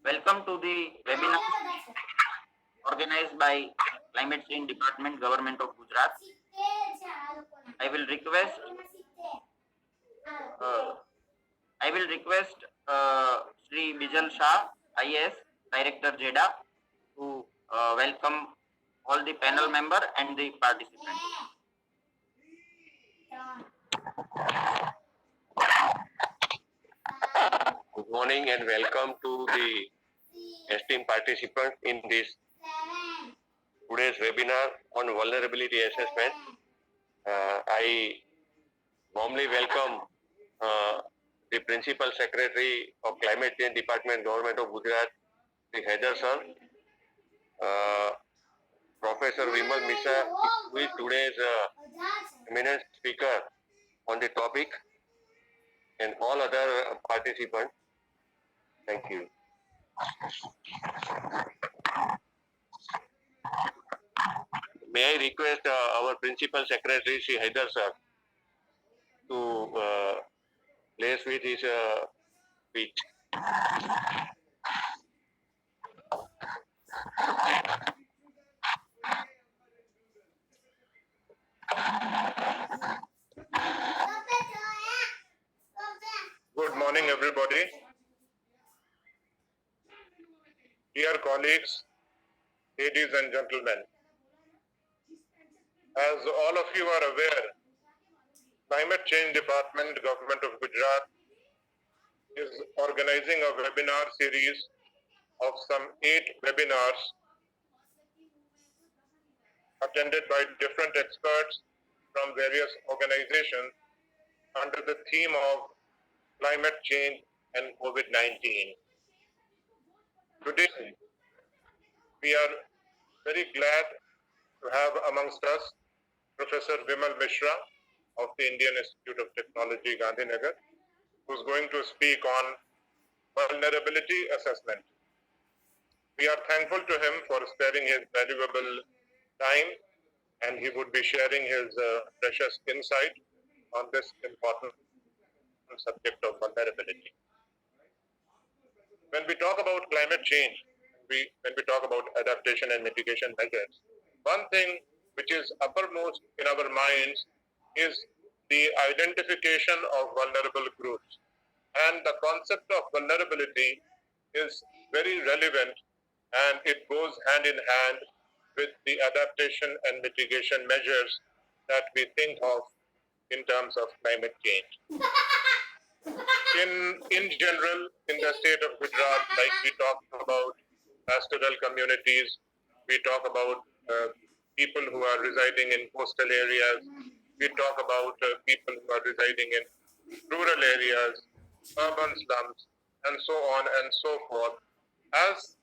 Welcome to the webinar organized by Climate Change Department, Government of Gujarat. I will request uh, Sri Bijal Shah, IAS, Director JEDA, to welcome all the panel member and the participants. Good morning and welcome to the esteemed participants in this today's webinar on vulnerability assessment. I warmly welcome the Principal Secretary of Climate Change Department, Government of Gujarat, Sri Haider sir, Professor Vimal Mishra, who is today's eminent speaker on the topic, and all other participants. Thank you. May I request our Principal Secretary, Sri Haider sir, to place with his speech. Good morning, everybody. Dear colleagues, ladies and gentlemen, as all of you are aware, Climate Change Department, Government of Gujarat is organizing a webinar series of some 8 webinars attended by different experts from various organizations under the theme of climate change and COVID-19. Today, we are very glad to have amongst us Professor Vimal Mishra of the Indian Institute of Technology, Gandhinagar, who's going to speak on vulnerability assessment. We are thankful to him for sparing his valuable time, and he would be sharing his precious insight on this important subject of vulnerability. When we talk about climate change, when we talk about adaptation and mitigation measures, one thing which is uppermost in our minds is the identification of vulnerable groups. And the concept of vulnerability is very relevant, and it goes hand in hand with the adaptation and mitigation measures that we think of in terms of climate change. In general, in the state of Gujarat, like we talk about pastoral communities, we talk about people who are residing in coastal areas, we talk about people who are residing in rural areas, urban slums, and so on and so forth, as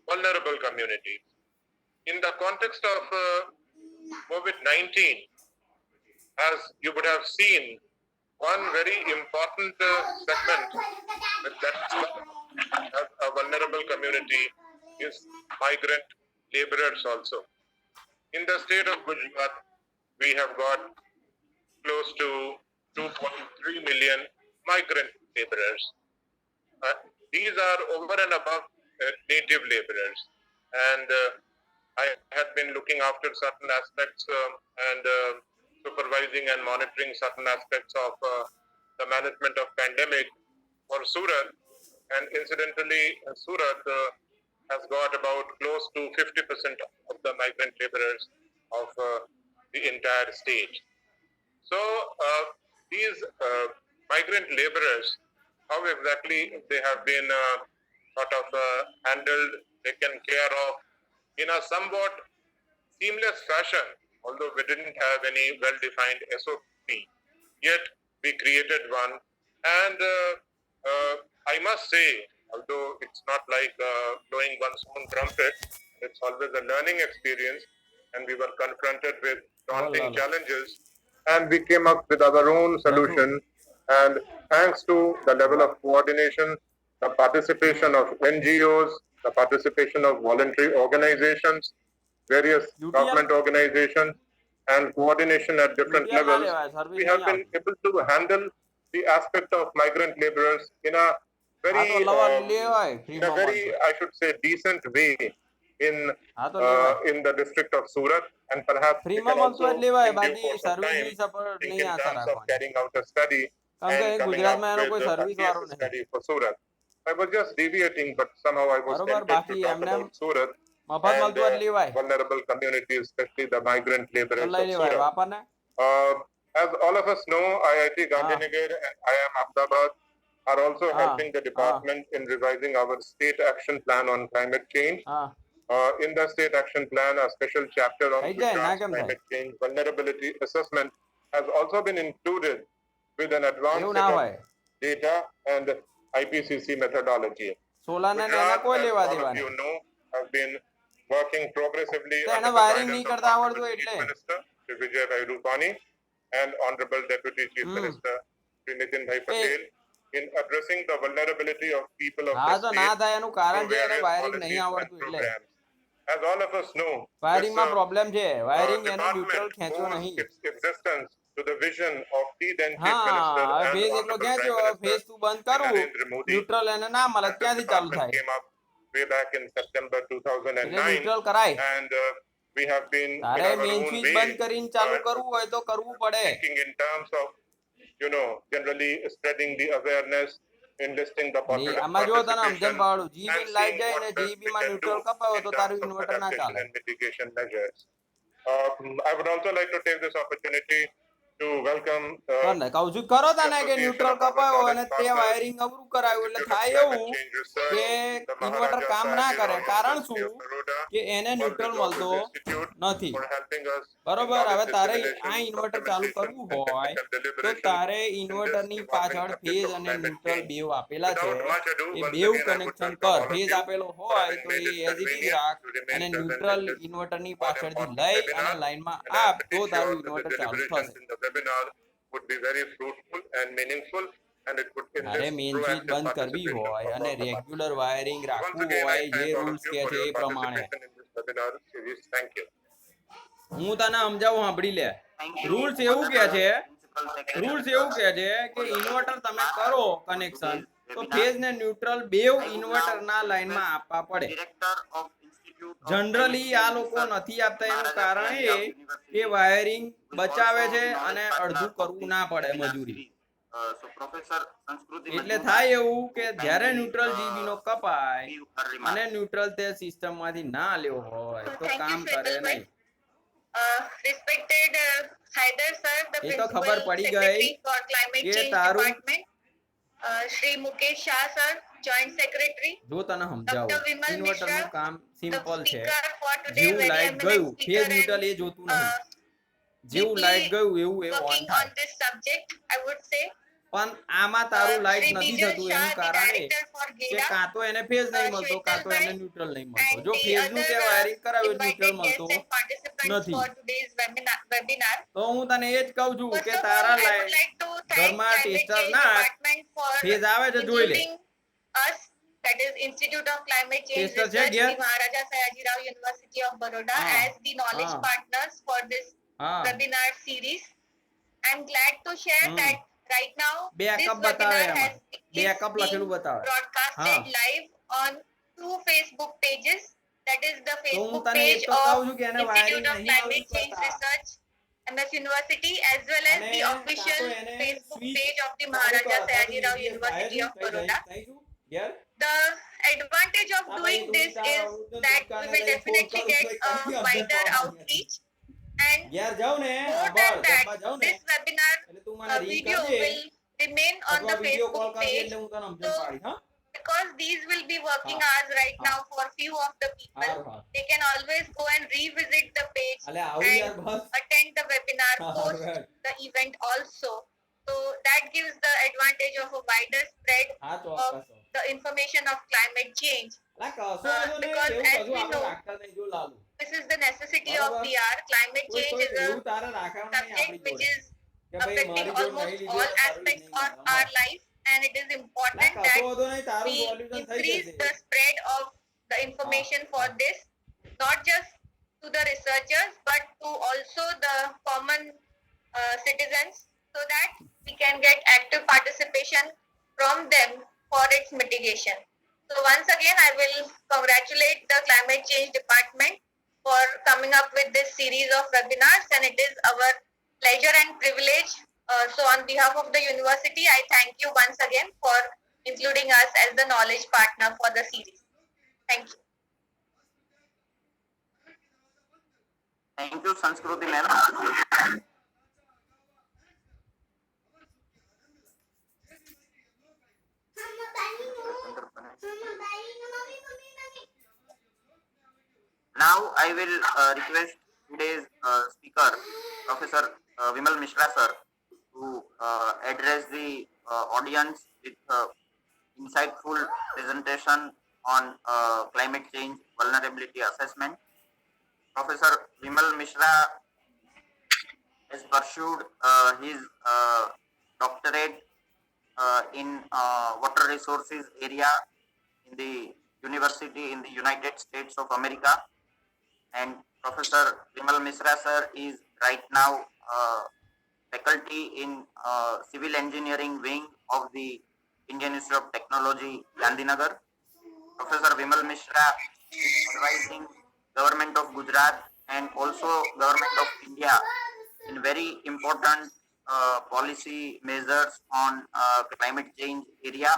vulnerable communities. In the context of COVID-19, as you would have seen, one very important segment that's a vulnerable community is migrant laborers also. In the state of Gujarat, we have got close to 2.3 million migrant laborers. These are over and above native laborers. And I have been looking after certain aspects and supervising and monitoring certain aspects of the management of pandemic for Surat. And incidentally, Surat has got about close to 50% of the migrant laborers of the entire state. So these migrant laborers, how exactly they have been sort of handled, taken care of in a somewhat seamless fashion, although we didn't have any well-defined SOP, yet we created one. And I must say, although it's not like blowing one's own trumpet, it's always a learning experience, and we were confronted with daunting challenges, and we came up with our own solution. And thanks to the level of coordination, the participation of NGOs, the participation of voluntary organizations, various government organizations, and coordination at different levels, we have been able to handle the aspect of migrant laborers in a very હા તો લવા લેવાય in a ફ્રીમાં very, મળતું. I should say, decent way in હા તો લેવાય. in the district of Surat, and perhaps we ફ્રીમાં can મળતું also હોય તો લેવાય, in due બાકી course of time સર્વિસની સપોર્ટ think નહીં in આશા terms of રાખવાની. carrying out a study કેમ કે and અહીં coming up ગુજરાતમાં એનો કોઈ with a સર્વિસ case વાળો નહીં. study for Surat. I was just deviating, but somehow I was બરોબર, tempted to બાકી talk એમને about Surat મફત and મળતું હોય તો લેવાય. vulnerable communities, especially the migrant તો laborers લઈ of લેવાય Surat. વાપરને. As all of us know, IIT Gandhinagar and IIM Ahmedabad are also Ah, helping the department in revising our state action plan on climate change. હા In the state action plan, a special chapter on થઈ જાય, ના Gujarat's કેમ થાય? climate change vulnerability assessment has also been included with an advanced એવું set ના of હોય. data and IPCC methodology. સોલારને ને એને Gujarat, કોઈ as લેવા all of દેવા you નહીં. know, have been working progressively તો એને under the વાયરિંગ નહીં guidance of કરતા આવડતું Honorable એટલે. Chief Minister Shri Vijay Bhai Rupani and Honorable Deputy Chief Hmm. Minister Shri Nitin Bhai Patel in addressing the vulnerability of people of હા the તો ના state થાય એનું કારણ through છે એને various વાયરિંગ policies નહીં and આવડતું એટલે. programs. As all of us know, વાયરિંગમાં this, problem છે, વાયરિંગ એનો ન્યુટ્રલ department ખેંચવો owes નહીં. its existence to the vision of the then Chief હા Minister હવે and ફેઝ એકલો Honorable ખેંચ્યો, Prime હવે ફેઝ Minister તું બંધ કરવું, Narendra Modi. ન્યુટ્રલ એને ના મળે And this ક્યાંથી ચાલુ department થાય? came up way back in September એટલે 2009, ન્યુટ્રલ કરાય. and we have been in તારે our main own switch way બંધ કરીને ચાલુ કરવું હોય તો કરવું પડે. thinking in terms of, generally spreading the awareness, enlisting the popular આમાં જો તને સમજણ participation, પાડું, જીબી and લાઈટ seeing જાય what ને best we જીબી માં can ન્યુટ્રલ do કપાવો in તો તારું terms of ઇન્વર્ટર ના adaptation ચાલે. and mitigation measures. I would also like to take this opportunity to welcome તને કહું છું ખરો તને કે ન્યુટ્રલ કપાયો અને તે વાયરિંગ અવરું કરાયું એટલે થાય એવું કે ઇન્વર્ટર કામ ના કરે. કારણ શું કે એને ન્યુટ્રલ મળતો નથી. બરોબર, હવે તારે આ ઇન્વર્ટર ચાલુ કરવું હોય તો તારે ઇન્વર્ટરની પાછળ ફેઝ અને ન્યુટ્રલ બેવ આપેલા છે, એ બેવ કનેક્શન કર. ફેઝ આપેલો હોય તો એ એઝ ઇટ ઇઝ રાખ અને ન્યુટ્રલ ઇન્વર્ટરની પાછળથી લઈ અને લાઈનમાં આપ તો તારું ઇન્વર્ટર ચાલુ થશે. would be very fruitful and meaningful, and it would તારે enlist મેઇન સ્વિચ proactive બંધ કરવી participation હોય from અને all the regular wiring Once રાખવું again, I હોય જે thank all of rules you કે for છે your એ પ્રમાણે. participation in this webinar series. Thank you. હું તને સમજાવું, સાંભળી લે. Thank you, રૂલ્સ એવું કે છે, Principal Secretary. રૂલ્સ એવું કે છે કે ઇન્વર્ટર તમે કરો કનેક્શન તો ફેઝ ને ન્યુટ્રલ બેવ ઇન્વર્ટરના લાઈનમાં આપવા પડે. Director of Institute of generally Climate આ Change લોકો Research, નથી આપતા એનું Maharaja કારણ એ University, કે વાયરિંગ who is બચાવે also છે knowledge અને partner અડધું of કરવું this ના પડે webinar મજૂરી. series. So Professor Sanskriti એટલે Majumdar થાય એવું કે જ્યારે kindly, ન્યુટ્રલ જીબી નો કપાય give her remarks. અને ન્યુટ્રલ તે સિસ્ટમ માંથી ના લેવો હોય તો Thank you, કામ કરે Swendal નહીં. Respected Haider sir, the એ તો Principal ખબર પડી Secretary ગઈ for Climate કે Change તારું Department, Shri Mukesh Shah sir, Joint Secretary, જો તને સમજાવું, Dr. Vimal ઇન્વર્ટર નું Mishra, કામ the સિમ્પલ છે. speaker for today, જેવું very લાઈટ eminent ગયું speaker ફેઝ and ન્યુટ્રલ એ જોતું નહીં. જેવું deeply લાઈટ ગયું એવું એ ઓન working થાય. on this subject, I would say. પણ આમાં તારું લાઈટ Shri નથી Bijal થતું Shah, એનું the કારણ એ Director for કે GEDA, કાં તો એને ફેઝ નહીં મળતો કાં તો એને ન્યુટ્રલ નહીં મળતો. જો ફેઝ નું તે વાયરિંગ કરાવ્યું ન્યુટ્રલ invited મળતો guests and participants નથી. for today's webinar. તો હું તને એ જ કહું છું First કે of all, તારા I would light like to thank ઘરમાં Climate ટેસ્ટર Change નાખ, Department for ફેઝ આવે છે જોઈ લે. including us, that is Institute of Climate Change tester છે Research, ઘેર? the Maharaja Sayajirao University of Baroda, Ah. as the knowledge Ah. partners for this હા webinar series. I'm glad to share Hmm. that right now this backup બતાવે webinar એમાં. has backup is લખેલું being બતાવે. broadcasted Ah. live on 2 Facebook pages. That is the તો હું Facebook તને એ page જ તો કહું of છું કે એને Institute વાયરિંગ of નહીં Climate આવતું Change કરતા. Research, MS University, as well as અને the કાં official તો એને Facebook switch page of the ચાલુ Maharaja કર. Sayajirao તારું University of Baroda. થઈ ગયું? ઘેર? The advantage of Ah, doing bhai, this તું તારા is વૃદ્ધ that દુકાને we will લઈ ફોન definitely કરું get તો a ક્યાંથી wider અપડેટ outreach, and ઘેર જાઉં ને more અભાર than that, જમવા જાઉં ને this webinar એટલે તું મને રિંગ video કરજે will remain on અથવા the વિડિયો કોલ Facebook કરજે page, એટલે હું તને સમજણ So, પાડીશ. હા because these will be working Ah. hours right Ah. now for few of the people. સારું સારું. They can always go and revisit the page અલે આવું યાર and bus. attend the webinar post Alright. the event also. So that gives the advantage of a wider spread હા of ચોક્કસ. the information of climate change. અલા કશું વાંધો નહીં, because એવું as કશું we આપણે know, રાખતા નહીં જો Lalu. This is the necessity of બરાબર. the hour. Climate કોઈ change કોઈ is a એવું તારે રાખવાનું નહીં subject આપણી which જોડે. is કે ભાઈ affecting મારી જોડે નહીં almost લીધું all એટલે તારું aspects નહીં of લીધું. our life, and it is અલા important કશો that વાંધો નહીં, તારું we solution થઈ increase જશે. the spread of the information for this, not just to the researchers but to also the common citizens, so that we can get active participation from them for its mitigation. So once again, I will congratulate the Climate Change Department for coming up with this series of webinars, and it is our pleasure and privilege. So on behalf of the university, I thank you once again for including us as the knowledge partner for the series. Thank you. Thank you, Sanskruti ma'am. Now I will request today's speaker, Professor Vimal Mishra sir, to address the audience with insightful presentation on climate change vulnerability assessment. Professor Vimal Mishra has pursued his doctorate in water resources area in the university in the United States of America, and Professor Vimal Mishra sir is right now faculty in civil engineering wing of the Indian Institute of Technology, Gandhinagar. Professor Vimal Mishra is advising Government of Gujarat and also Government of India in very important policy measures on climate change area,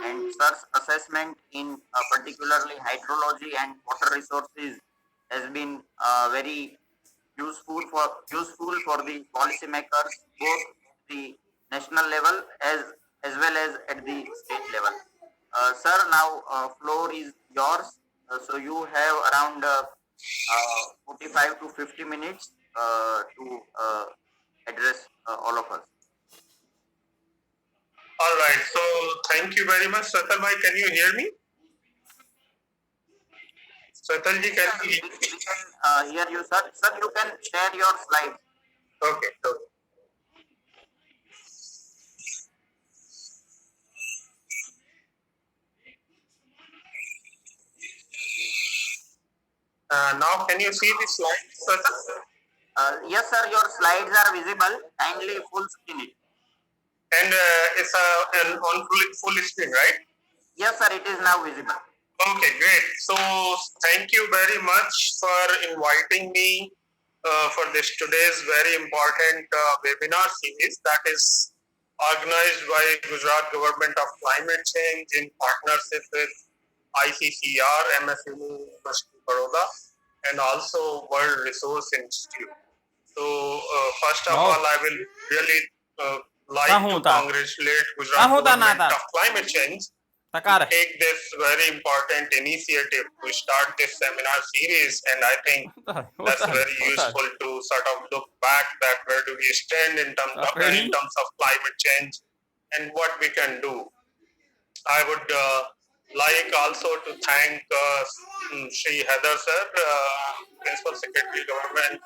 and sir's assessment in particularly hydrology and water resources has been very useful for the policymakers both at the national level as well as at the state level. Sir, now floor is yours. So you have around 45 to 50 minutes to address all of us. All right. So thank you very much, Satal bhai. Can you hear me? Satal ji, can you hear me? We can hear you, sir. Sir, you can share your slides. Okay. Now can you see the slides, Satal? Yes, sir. Your slides are visible. Kindly full screen it. And it's on full screen, right? Yes, sir. It is now visible. Okay, great. So thank you very much for inviting me for this today's very important webinar series that is organized by Gujarat Government of Climate Change in partnership with ICCR, MS University Baroda, and also World Resource Institute. So first of all, I will really like to congratulate Gujarat Government of Climate Change to take this very important initiative to start this seminar series, and I think that's very useful to sort of look back that where do we stand in terms of climate change and what we can do. I would like also to thank Shri Heather sir, Principal Secretary Government,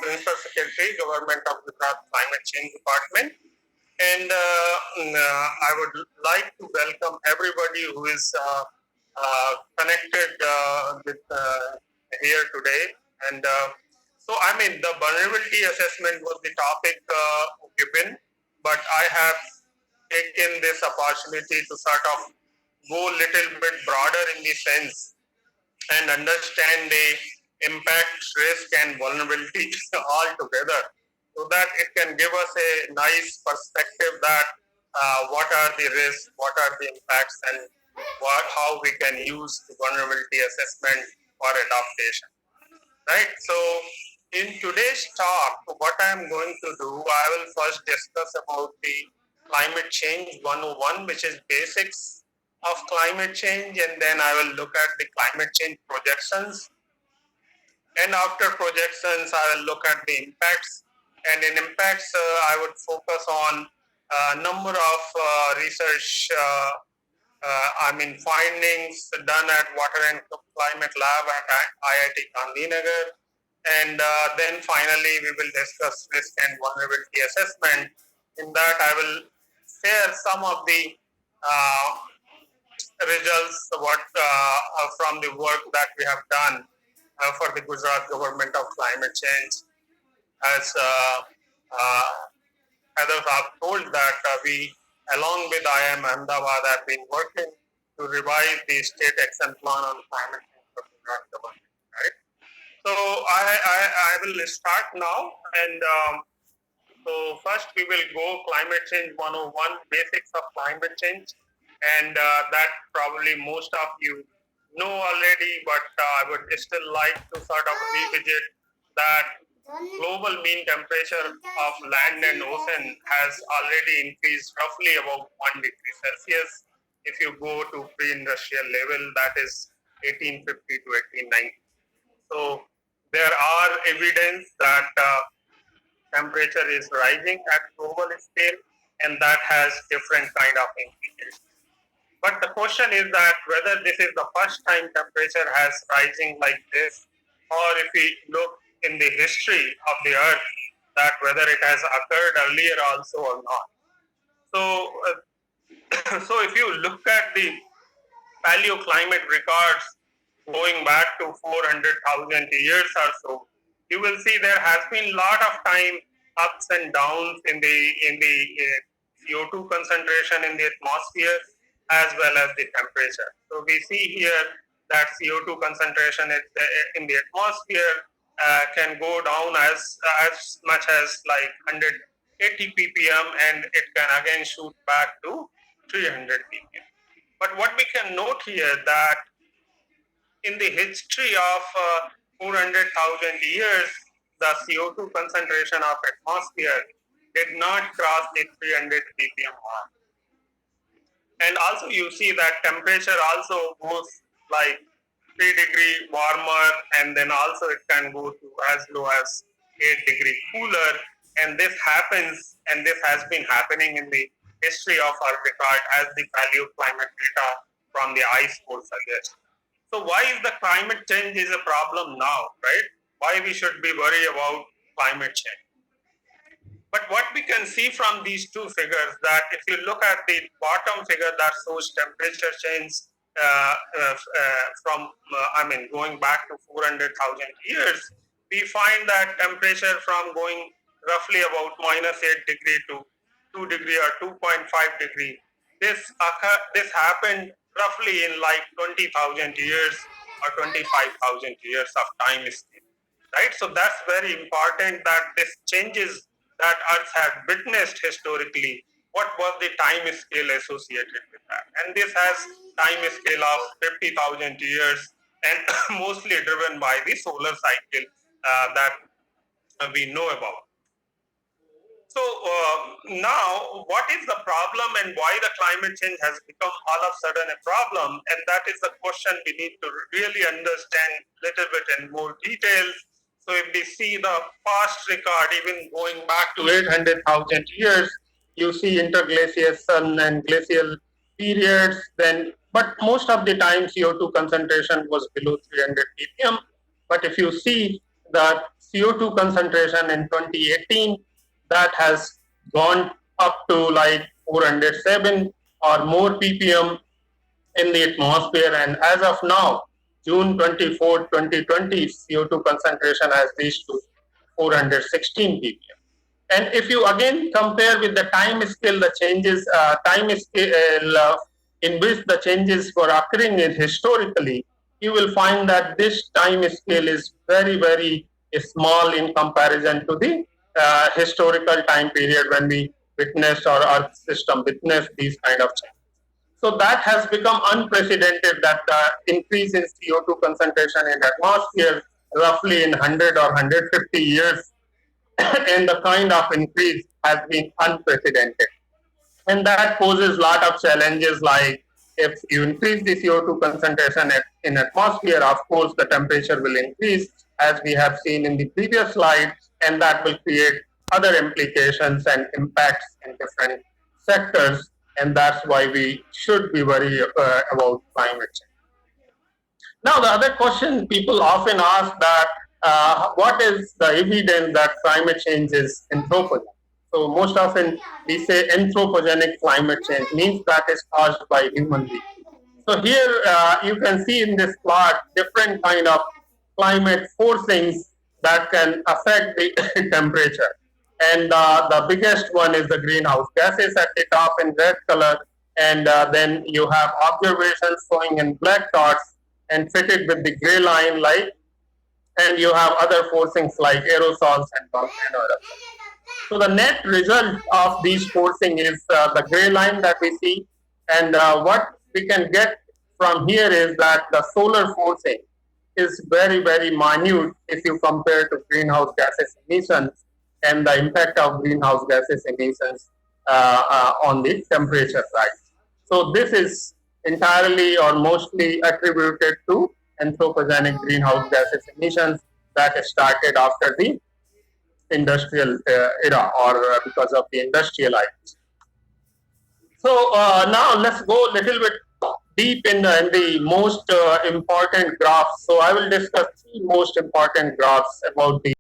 Principal Secretary Government of Gujarat Climate Change Department. And I would like to welcome everybody who is connected with here today. And so, I mean, the vulnerability assessment was the topic given, but I have taken this opportunity to sort of go a little bit broader in the sense and understand the impact, risk, and vulnerability all together, so that it can give us a nice perspective that what are the risks, what are the impacts, and how we can use the vulnerability assessment for adaptation. Right? So in today's talk, what I am going to do, I will first discuss about the Climate Change 101, which is basics of climate change, and then I will look at the climate change projections. And after projections, I will look at the impacts. And in impacts, I would focus on a number of research, findings done at Water and Climate Lab at IIT Gandhinagar. And then finally, we will discuss risk and vulnerability assessment. In that, I will share some of the results from the work that we have done for the Gujarat Government of Climate Change. As Heather have told that we along with IIM Ahmedabad, have been working to revise the state action plan on climate change for Gujarat government. Right. So I will start now, and so first we will go climate change 101, basics of climate change, and that probably most of you know already, but I would still like to sort of revisit that global mean temperature of land and ocean has already increased roughly about 1 degree Celsius. If you go to pre-industrial level, that is 1850 to 1890. So there are evidence that temperature is rising at global scale, and that has different kind of implications. But the question is that whether this is the first time temperature has rising like this, or if we look in the history of the earth, that whether it has occurred earlier also or not. So, so if you look at the paleoclimate records going back to 400,000 years or so, you will see there has been a lot of time ups and downs in the CO2 concentration in the atmosphere as well as the temperature. So we see here that CO2 concentration in the atmosphere can go down as much as like 180 ppm, and it can again shoot back to 300 ppm. But what we can note here that in the history of 400,000 years, the CO2 concentration of atmosphere did not cross the 300 ppm mark. And also you see that temperature also goes like 3 degree warmer, and then also it can go to as low as 8 degree cooler. And this happens, and this has been happening in the history of our record as the paleoclimate data from the ice core suggests. So why is the climate change is a problem now, right? Why we should be worried about climate change? But what we can see from these two figures, that if you look at the bottom figure that shows temperature change going back to 400,000 years, we find that temperature from going roughly about -8 degree to 2 degree or 2.5 degree, this happened roughly in like 20,000 years or 25,000 years of time scale, right? So that's very important, that this changes that Earth had witnessed historically, what was the time scale associated with that? And this has time scale of 50,000 years, and mostly driven by the solar cycle that we know about. So now, what is the problem and why the climate change has become all of a sudden a problem? And that is the question we need to really understand a little bit in more detail. So if we see the past record, even going back to 800,000 years, you see interglaciation and glacial periods. But most of the time CO2 concentration was below 300 ppm. But if you see the CO2 concentration in 2018, that has gone up to like 407 or more ppm in the atmosphere. And as of now, June 24, 2020, CO2 concentration has reached to 416 ppm. And if you again compare with the time scale, the changes, time scale in which the changes were occurring in historically, you will find that this time scale is very, very small in comparison to the historical time period when we witnessed or Earth system witnessed these kind of changes. So that has become unprecedented, that the increase in CO2 concentration in atmosphere roughly in 100 or 150 years and the kind of increase has been unprecedented. And that poses a lot of challenges, like if you increase the CO2 concentration in atmosphere, of course the temperature will increase, as we have seen in the previous slide, and that will create other implications and impacts in different sectors. And that's why we should be worried about climate change. Now, the other question people often ask that what is the evidence that climate change is anthropogenic? So most often we say anthropogenic climate change means that is caused by human beings. So here you can see in this plot different kind of climate forcings that can affect the temperature. and the biggest one is the greenhouse gases at the top in red color, and then you have observations showing in black dots and fitted with the gray line light, and you have other forcings like aerosols and volcano eruptions. So the net result of these forcing is the gray line that we see, and what we can get from here is that the solar forcing is very, very minute if you compare to greenhouse gases emissions and the impact of greenhouse gases emissions on the temperature rise. So this is entirely or mostly attributed to anthropogenic greenhouse gases emissions that started after the industrial era, or because of the industrialized. So now let's go a little bit deep in the most important graphs. So I will discuss three most important graphs about the